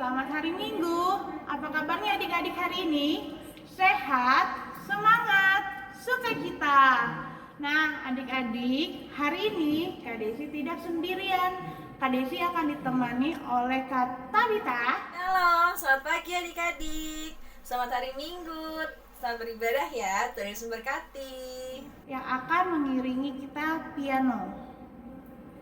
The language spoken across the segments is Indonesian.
Selamat hari Minggu. Apa kabarnya adik-adik hari ini? Sehat, semangat, sukacita. Nah, adik-adik, hari ini Kak Desi tidak sendirian. Kak Desi akan ditemani oleh Kak Tabita. Halo, selamat pagi adik-adik. Selamat hari Minggu. Selamat beribadah ya, Tuhan Yesus memberkati. Yang akan mengiringi kita piano.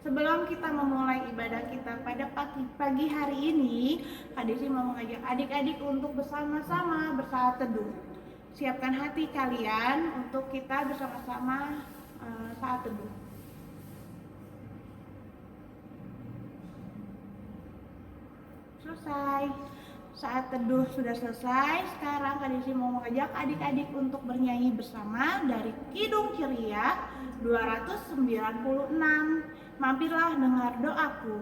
Sebelum kita memulai ibadah kita pada pagi hari ini, Kak Desi mau mengajak adik-adik untuk bersama-sama bersaat teduh. Siapkan hati kalian untuk kita bersama-sama saat teduh. Selesai. Saat teduh sudah selesai, sekarang Kak Desi mau mengajak adik-adik untuk bernyanyi bersama dari Kidung Ceria 296. Mampirlah dengar doaku.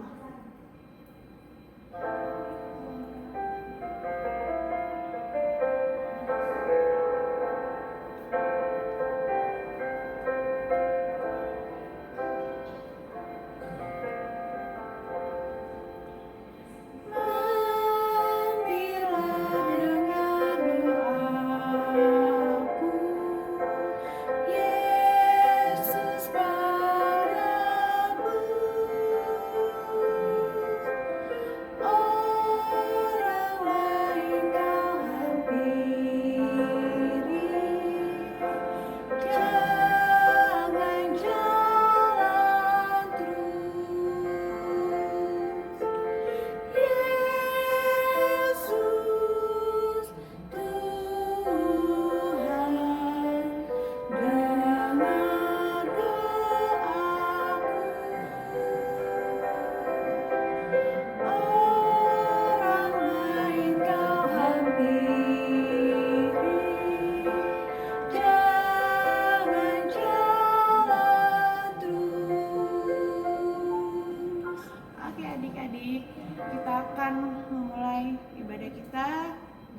Kita akan memulai ibadah kita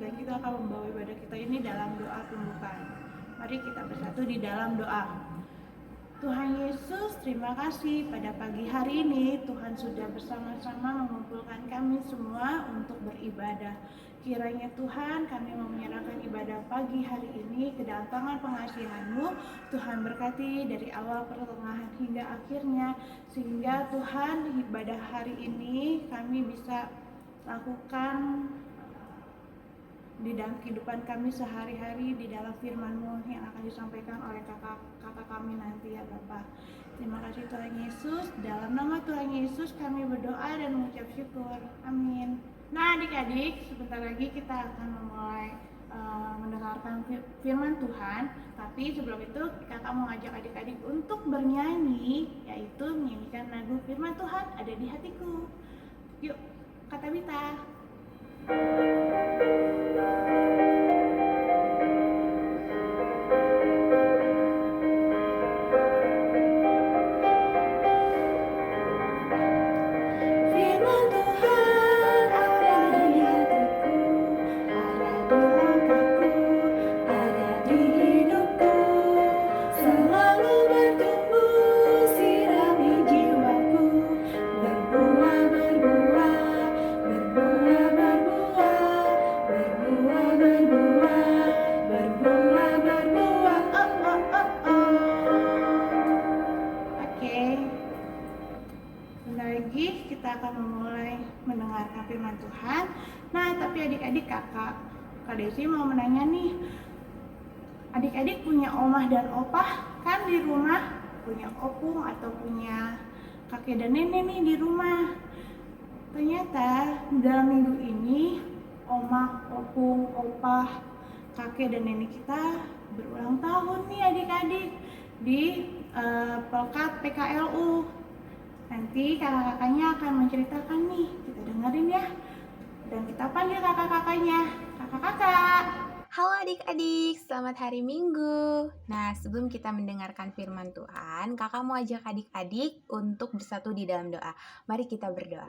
dan kita akan membawa ibadah kita ini dalam doa pembukaan. Mari kita bersatu di dalam doa. Tuhan Yesus, terima kasih pada pagi hari ini Tuhan sudah bersama-sama mengumpulkan kami semua untuk beribadah. Kiranya Tuhan, kami mau menyerahkan ibadah pagi hari ini ke dalam tangan pengasihan-Mu. Tuhan berkati dari awal, pertengahan hingga akhirnya, sehingga Tuhan ibadah hari ini kami bisa lakukan di dalam kehidupan kami sehari-hari, di dalam firman-Mu yang akan disampaikan oleh kakak kami nanti ya Bapak. Terima kasih Tuhan Yesus. Dalam nama Tuhan Yesus kami berdoa dan mengucap syukur. Amin. Nah adik-adik, sebentar lagi kita akan memulai mendengarkan firman Tuhan. Tapi sebelum itu kakak mau ngajak adik-adik untuk bernyanyi, yaitu menyanyikan lagu firman Tuhan ada di hatiku. Yuk, Kak Tabita. Kita akan memulai mendengarkan firman Tuhan. Nah, tapi adik-adik Kak Desi mau menanya nih. Adik-adik punya omah dan opah kan di rumah? Punya opung atau punya kakek dan nenek nih di rumah. Ternyata dalam minggu ini omah, opung, opah, kakek dan nenek kita berulang tahun nih adik-adik di Pelkat PKLU. Nanti kakak-kakaknya akan menceritakan nih, kita dengerin ya. Dan kita panggil kakak-kakaknya. Kakak-kakak. Halo adik-adik, selamat hari Minggu. Nah, sebelum kita mendengarkan firman Tuhan, kakak mau ajak adik-adik untuk bersatu di dalam doa. Mari kita berdoa.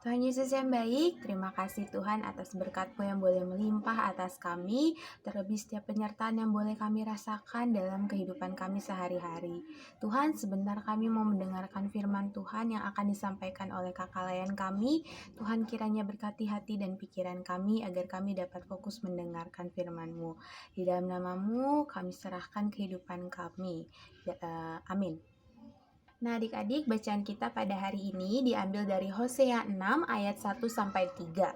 Tuhan Yesus yang baik, terima kasih Tuhan atas berkat-Mu yang boleh melimpah atas kami, terlebih setiap penyertaan yang boleh kami rasakan dalam kehidupan kami sehari-hari. Tuhan, sebentar kami mau mendengarkan firman Tuhan yang akan disampaikan oleh kakak layan kami. Tuhan kiranya berkati hati dan pikiran kami agar kami dapat fokus mendengarkan firman-Mu. Di dalam nama-Mu kami serahkan kehidupan kami. Amin. Nah, adik-adik, bacaan kita pada hari ini diambil dari Hosea 6 ayat 1 sampai 3.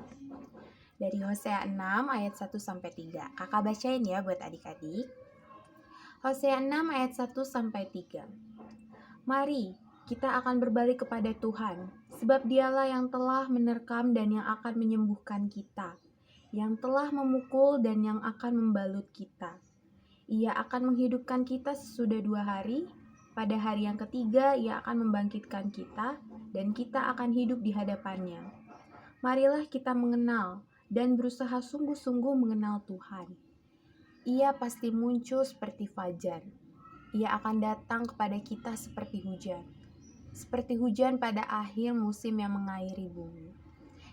Dari Hosea 6 ayat 1 sampai 3. Kakak bacain ya buat adik-adik. Hosea 6 ayat 1 sampai 3. Mari kita akan berbalik kepada Tuhan, sebab Dialah yang telah menerkam dan yang akan menyembuhkan kita, yang telah memukul dan yang akan membalut kita. Ia akan menghidupkan kita sesudah 2 hari. Pada hari yang ketiga, Ia akan membangkitkan kita, dan kita akan hidup di hadapannya. Marilah kita mengenal dan berusaha sungguh-sungguh mengenal Tuhan. Ia pasti muncul seperti fajar. Ia akan datang kepada kita seperti hujan pada akhir musim yang mengairi bumi.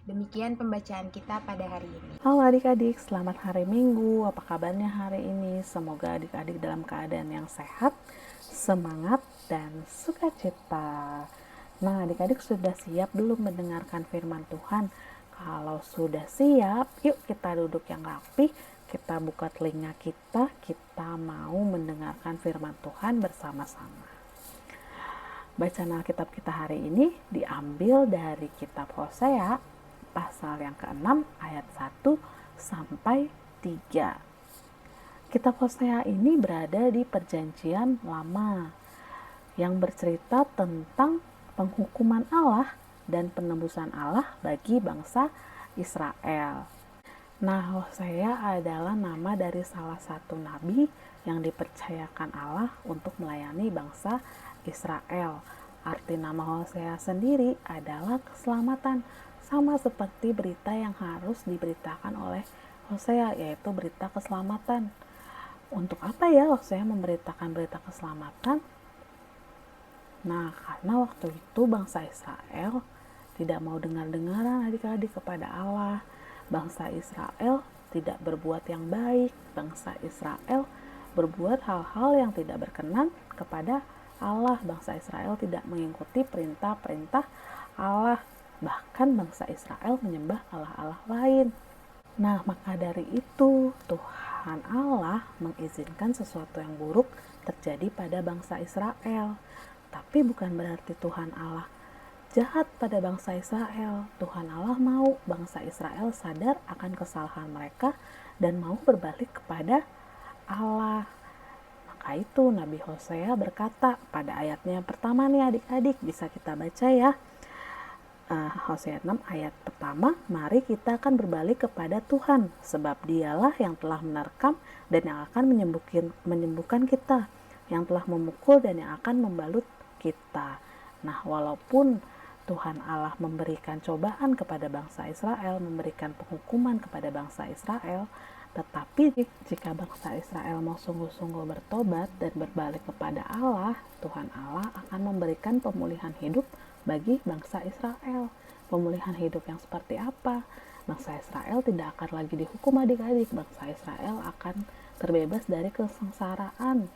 Demikian pembacaan kita pada hari ini. Halo adik-adik, selamat hari Minggu. Apa kabarnya hari ini? Semoga adik-adik dalam keadaan yang sehat, semangat, dan sukacita. Nah, adik-adik sudah siap belum mendengarkan firman Tuhan? Kalau sudah siap, yuk kita duduk yang rapi, kita buka telinga kita mau mendengarkan firman Tuhan bersama-sama. Bacaan Alkitab kita hari ini diambil dari kitab Hosea pasal yang ke-6 ayat 1 sampai 3. Kitab Hosea ini berada di Perjanjian Lama yang bercerita tentang penghukuman Allah dan penebusan Allah bagi bangsa Israel. Nah, Hosea adalah nama dari salah satu nabi yang dipercayakan Allah untuk melayani bangsa Israel. Arti nama Hosea sendiri adalah keselamatan, sama seperti berita yang harus diberitakan oleh Hosea, yaitu berita keselamatan. Untuk apa ya Hosea memberitakan berita keselamatan? Nah, karena waktu itu bangsa Israel tidak mau dengar-dengaran adik-adik kepada Allah. Bangsa Israel tidak berbuat yang baik. Bangsa Israel berbuat hal-hal yang tidak berkenan kepada Allah. Bangsa Israel tidak mengikuti perintah-perintah Allah. Bahkan bangsa Israel menyembah Allah-Allah lain. Nah, maka dari itu Tuhan Allah mengizinkan sesuatu yang buruk terjadi pada bangsa Israel. Tapi bukan berarti Tuhan Allah jahat pada bangsa Israel. Tuhan Allah mau bangsa Israel sadar akan kesalahan mereka dan mau berbalik kepada Allah. Maka itu Nabi Hosea berkata pada ayatnya yang pertama nih adik-adik, bisa kita baca ya. Hosea 6 ayat pertama, mari kita akan berbalik kepada Tuhan, sebab Dialah yang telah menerkam dan yang akan menyembuhkan kita, yang telah memukul dan yang akan membalut kita. Nah, walaupun Tuhan Allah memberikan cobaan kepada bangsa Israel, memberikan penghukuman kepada bangsa Israel, tetapi jika bangsa Israel mau sungguh-sungguh bertobat dan berbalik kepada Allah, Tuhan Allah akan memberikan pemulihan hidup bagi bangsa Israel. Pemulihan hidup yang seperti apa? Bangsa Israel tidak akan lagi dihukum adik-adik. Bangsa Israel akan terbebas dari kesengsaraan,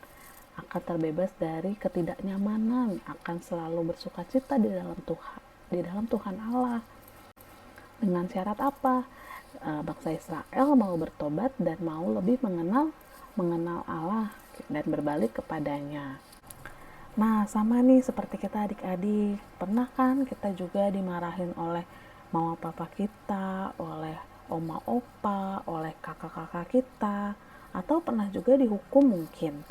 akan terbebas dari ketidaknyamanan, akan selalu bersukacita di dalam Tuhan Allah. Dengan syarat apa? Bangsa Israel mau bertobat dan mau lebih mengenal Allah dan berbalik kepadanya. Nah, sama nih seperti kita adik-adik. Pernah kan kita juga dimarahin oleh mama papa kita, oleh oma opa, oleh kakak-kakak kita, atau pernah juga dihukum mungkin.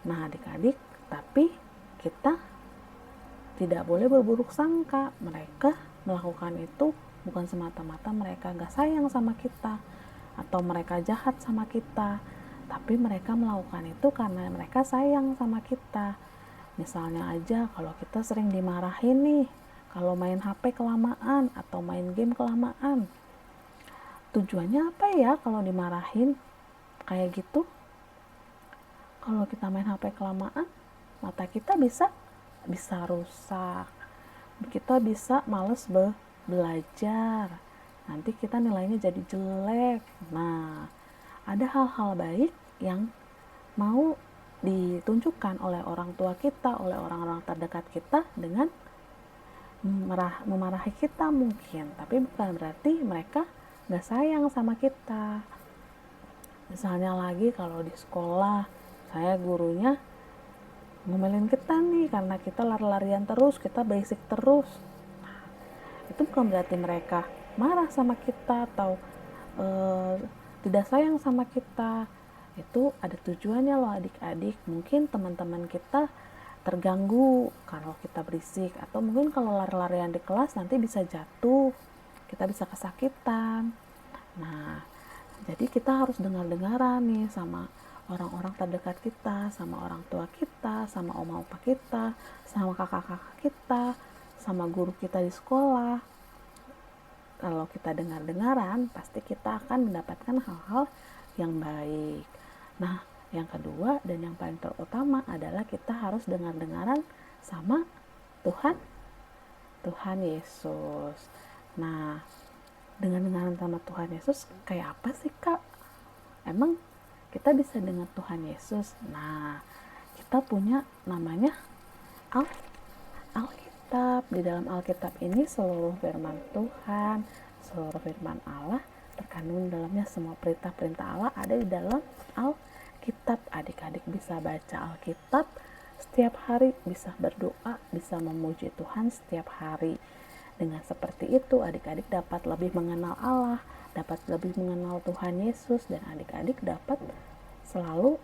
Nah, adik-adik, tapi kita tidak boleh berburuk sangka. Mereka melakukan itu bukan semata-mata mereka gak sayang sama kita atau mereka jahat sama kita, tapi mereka melakukan itu karena mereka sayang sama kita. Misalnya aja kalau kita sering dimarahin nih kalau main HP kelamaan atau main game kelamaan. Tujuannya apa ya kalau dimarahin kayak gitu? Kalau kita main HP kelamaan, mata kita bisa rusak. Kita bisa males belajar, nanti kita nilainya jadi jelek. Nah, ada hal-hal baik yang mau ditunjukkan oleh orang tua kita, oleh orang-orang terdekat kita dengan memarahi kita mungkin, tapi bukan berarti mereka gak sayang sama kita. Misalnya lagi kalau di sekolah, saya gurunya ngomelin kita nih karena kita lari-larian terus, kita basic terus. Itu bukan berarti mereka marah sama kita atau tidak sayang sama kita. Itu ada tujuannya loh adik-adik. Mungkin teman-teman kita terganggu kalau kita berisik, atau mungkin kalau lari-larian di kelas nanti bisa jatuh, kita bisa kesakitan. Nah, jadi kita harus dengar-dengaran nih sama orang-orang terdekat kita, sama orang tua kita, sama oma opa kita, sama kakak-kakak kita, sama guru kita di sekolah. Kalau kita dengar-dengaran, pasti kita akan mendapatkan hal-hal yang baik. Nah, yang kedua dan yang paling terutama adalah kita harus dengar-dengaran sama Tuhan Yesus. Nah, dengar-dengaran sama Tuhan Yesus kayak apa sih, Kak? Emang kita bisa dengar Tuhan Yesus? Nah, kita punya namanya Alkitab. Di dalam Alkitab ini seluruh firman Tuhan, seluruh firman Allah terkandung dalamnya. Semua perintah-perintah Allah ada di dalam Alkitab. Adik-adik bisa baca Alkitab setiap hari, bisa berdoa, bisa memuji Tuhan setiap hari. Dengan seperti itu adik-adik dapat lebih mengenal Allah, dapat lebih mengenal Tuhan Yesus, dan adik-adik dapat selalu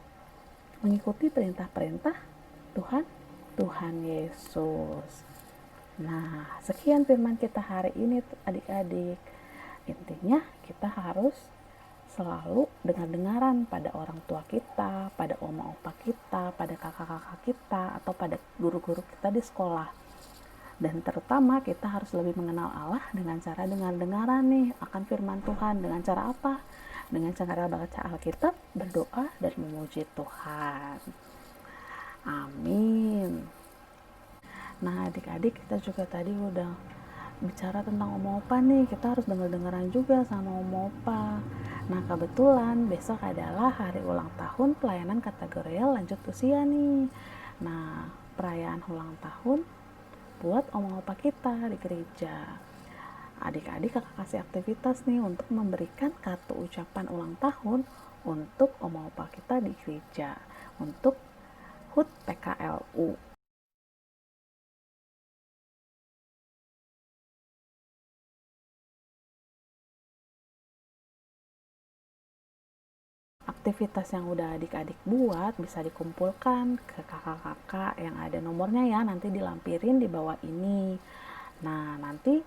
mengikuti perintah-perintah Tuhan Yesus. Nah, sekian firman kita hari ini adik-adik. Intinya kita harus selalu dengar-dengaran pada orang tua kita, pada oma opa kita, pada kakak-kakak kita, atau pada guru-guru kita di sekolah. Dan terutama kita harus lebih mengenal Allah dengan cara dengar-dengaran nih akan firman Tuhan. Dengan cara apa? Dengan cara baca Alkitab, berdoa, dan memuji Tuhan. Amin. Nah, adik-adik, kita juga tadi udah bicara tentang oma opa nih. Kita harus dengar-dengaran juga sama oma opa. Nah, kebetulan besok adalah hari ulang tahun pelayanan kategorial lanjut usia nih. Nah, perayaan ulang tahun buat oma opa kita di gereja. Adik-adik kakak kasih aktivitas nih untuk memberikan kartu ucapan ulang tahun untuk oma opa kita di gereja, untuk HUT PKLU. Aktivitas yang udah adik-adik buat bisa dikumpulkan ke kakak-kakak yang ada nomornya ya, nanti dilampirin di bawah ini. Nah, nanti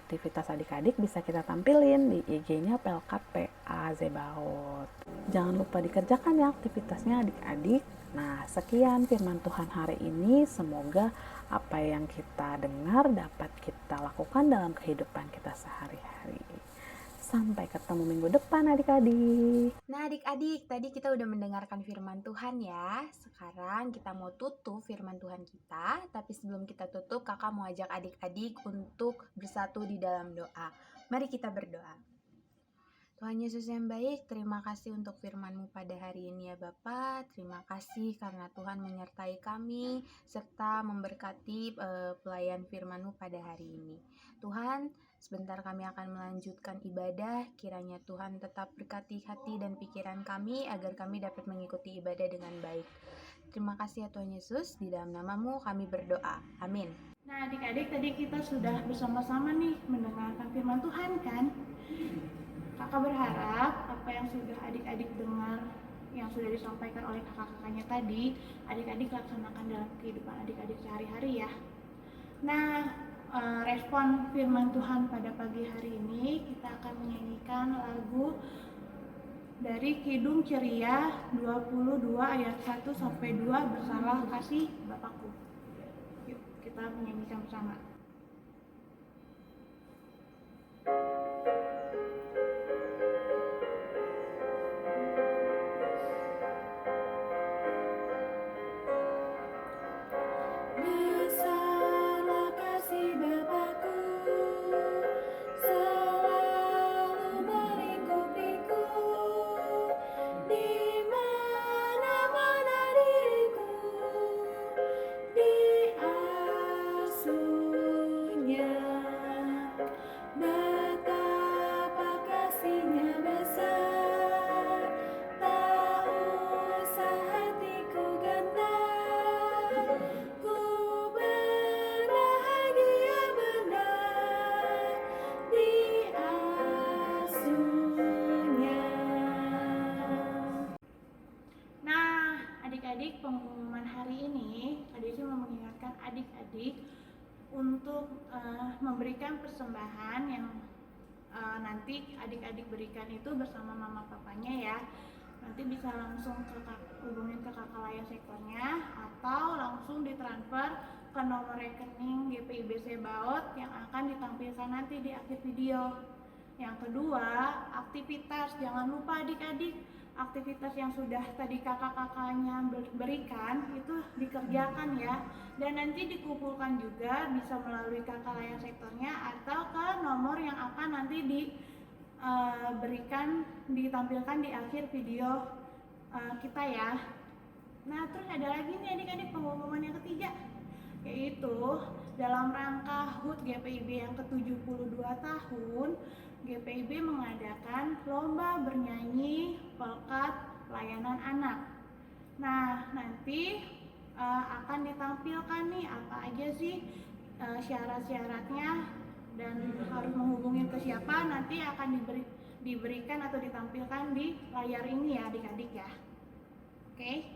aktivitas adik-adik bisa kita tampilin di IG-nya Pelkat PA Zebaot. Jangan lupa dikerjakan ya aktivitasnya adik-adik. Nah, sekian firman Tuhan hari ini. Semoga apa yang kita dengar dapat kita lakukan dalam kehidupan kita sehari-hari. Sampai ketemu minggu depan adik-adik. Nah adik-adik, tadi kita udah mendengarkan firman Tuhan ya. Sekarang kita mau tutup firman Tuhan kita. Tapi sebelum kita tutup, kakak mau ajak adik-adik untuk bersatu di dalam doa. Mari kita berdoa. Tuhan Yesus yang baik, terima kasih untuk firman-Mu pada hari ini ya Bapa. Terima kasih karena Tuhan menyertai kami serta memberkati pelayan firman-Mu pada hari ini. Tuhan, sebentar kami akan melanjutkan ibadah. Kiranya Tuhan tetap berkati hati dan pikiran kami agar kami dapat mengikuti ibadah dengan baik. Terima kasih ya Tuhan Yesus, di dalam nama-Mu kami berdoa. Amin. Nah, adik-adik, tadi kita sudah bersama-sama nih mendengarkan firman Tuhan kan? Kakak berharap apa yang sudah adik-adik dengar, yang sudah disampaikan oleh kakak-kakaknya tadi, adik-adik laksanakan dalam kehidupan adik-adik sehari-hari ya. Nah, respon firman Tuhan pada pagi hari ini, kita akan menyanyikan lagu dari Kidung Ceria 22 ayat 1 sampai 2, Bersalah Kasih Bapakku. Yuk, kita menyanyikan bersama. Besarlah kasih Bapakku mengingatkan adik-adik untuk memberikan persembahan yang nanti adik-adik berikan itu bersama mama papanya ya. Nanti bisa langsung hubungin ke kakak layar sektornya atau langsung ditransfer ke nomor rekening GPIB Sebaot yang akan ditampilkan nanti di akhir video. Yang kedua, aktivitas. Jangan lupa adik-adik, aktivitas yang sudah tadi kakak-kakaknya berikan itu dikerjakan ya. Dan nanti dikumpulkan juga bisa melalui kakak layar sektornya atau ke nomor yang akan nanti ditampilkan di akhir video kita ya. Nah, terus ada lagi nih adik-adik pengumuman yang ketiga, yaitu dalam rangka HUT GPIB yang ke-72 tahun, GPIB mengadakan lomba bernyanyi pelkat layanan anak. Nah, nanti akan ditampilkan nih apa aja sih syarat-syaratnya dan harus menghubungi ke siapa, nanti akan diberikan atau ditampilkan di layar ini ya adik-adik ya. Oke.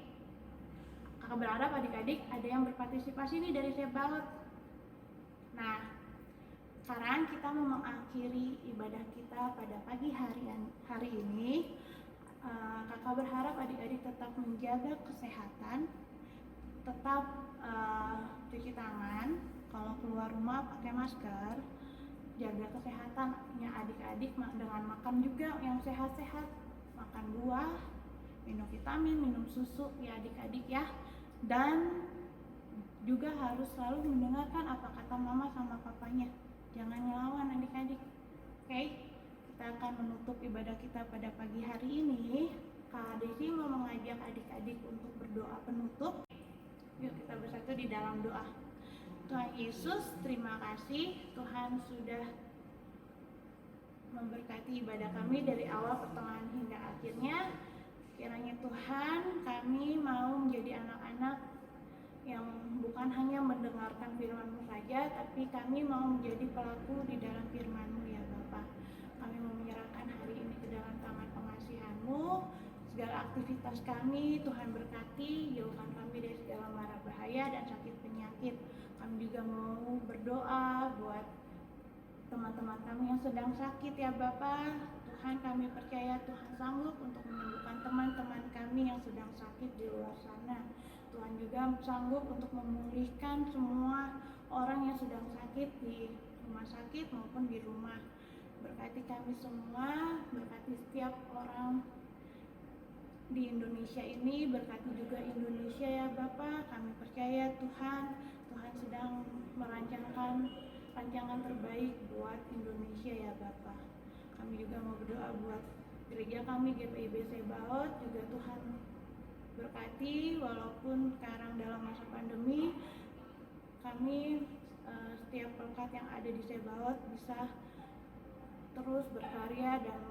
Kakak berharap adik-adik ada yang berpartisipasi nih dari Sebaot. Nah, sekarang kita mau mengakhiri ibadah kita pada pagi hari ini. Kakak berharap adik-adik tetap menjaga kesehatan, tetap cuci tangan, kalau keluar rumah pakai masker, jaga kesehatannya adik-adik dengan makan juga yang sehat-sehat, makan buah, minum vitamin, minum susu ya adik-adik ya. Dan juga harus selalu mendengarkan apa kata mama sama papanya, jangan ngelawan adik-adik. Oke, kita akan menutup ibadah kita pada pagi hari ini. Kak Desi mau mengajak adik-adik untuk berdoa penutup. Yuk kita bersatu di dalam doa. Tuhan Yesus, terima kasih Tuhan sudah memberkati ibadah kami dari awal, pertengahan hingga akhirnya. Kiranya Tuhan, kami mau menjadi anak-anak yang bukan hanya mendengarkan firman-Mu saja, tapi kami mau menjadi pelaku di dalam firman-Mu ya Bapa. Kami mau menyerahkan hari ini ke dalam tangan pengasihan-Mu. Segala aktivitas kami Tuhan berkati, jauhkan kami dari segala mara bahaya dan sakit penyakit. Kami juga mau berdoa buat teman-teman kami yang sedang sakit ya Bapa. Tuhan, kami percaya Tuhan sanggup untuk menyembuhkan teman-teman kami yang sedang sakit di luar sana. Tuhan juga sanggup untuk memulihkan semua orang yang sedang sakit di rumah sakit maupun di rumah. Berkati kami semua, berkati setiap orang di Indonesia ini, berkati juga Indonesia ya Bapa. Kami percaya Tuhan sedang merancangkan rancangan terbaik buat Indonesia ya Bapa. Kami juga mau berdoa buat gereja kami GPIB Sebaot, juga Tuhan berkati walaupun sekarang dalam masa pandemi, kami setiap pelkat yang ada di Sebaot bisa terus berkarya dan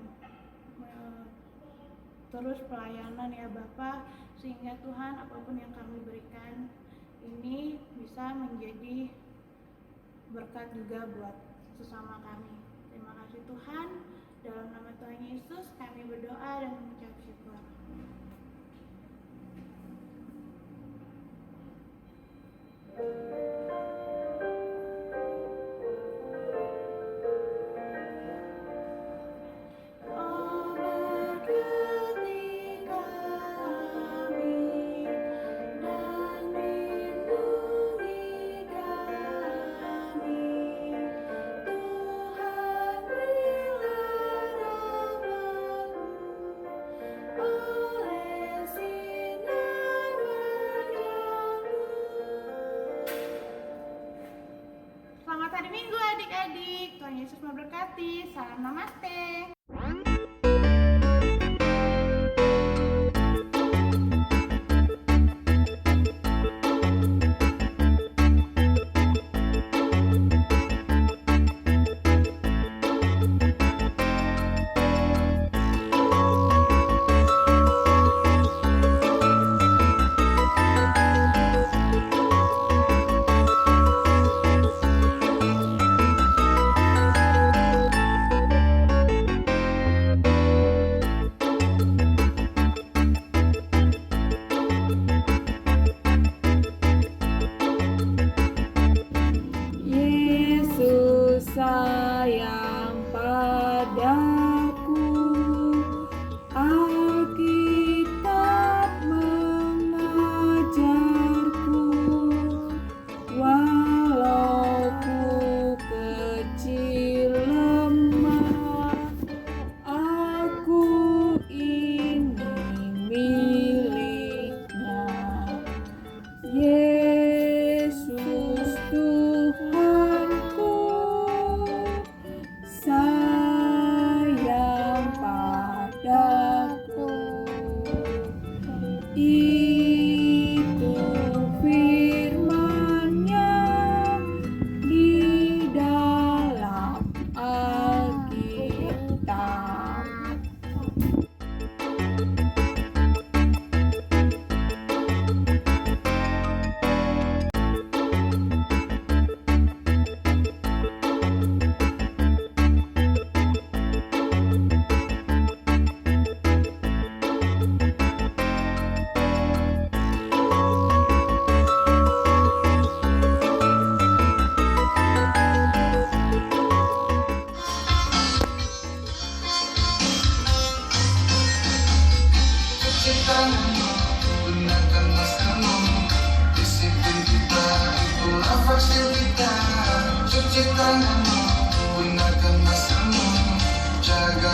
terus pelayanan ya Bapa, sehingga Tuhan apapun yang kami berikan ini bisa menjadi berkat juga buat sesama kami. Terima kasih Tuhan, dalam nama Tuhan Yesus kami berdoa dan mengucap syukur. Selamat hari Minggu adik-adik. Tuhan Yesus memberkati. Salam namaste. tanganmu, gunakan maskermu. Disiplin kita, itulah vaksin kita. Cuci tanganmu, gunakan maskermu. Jaga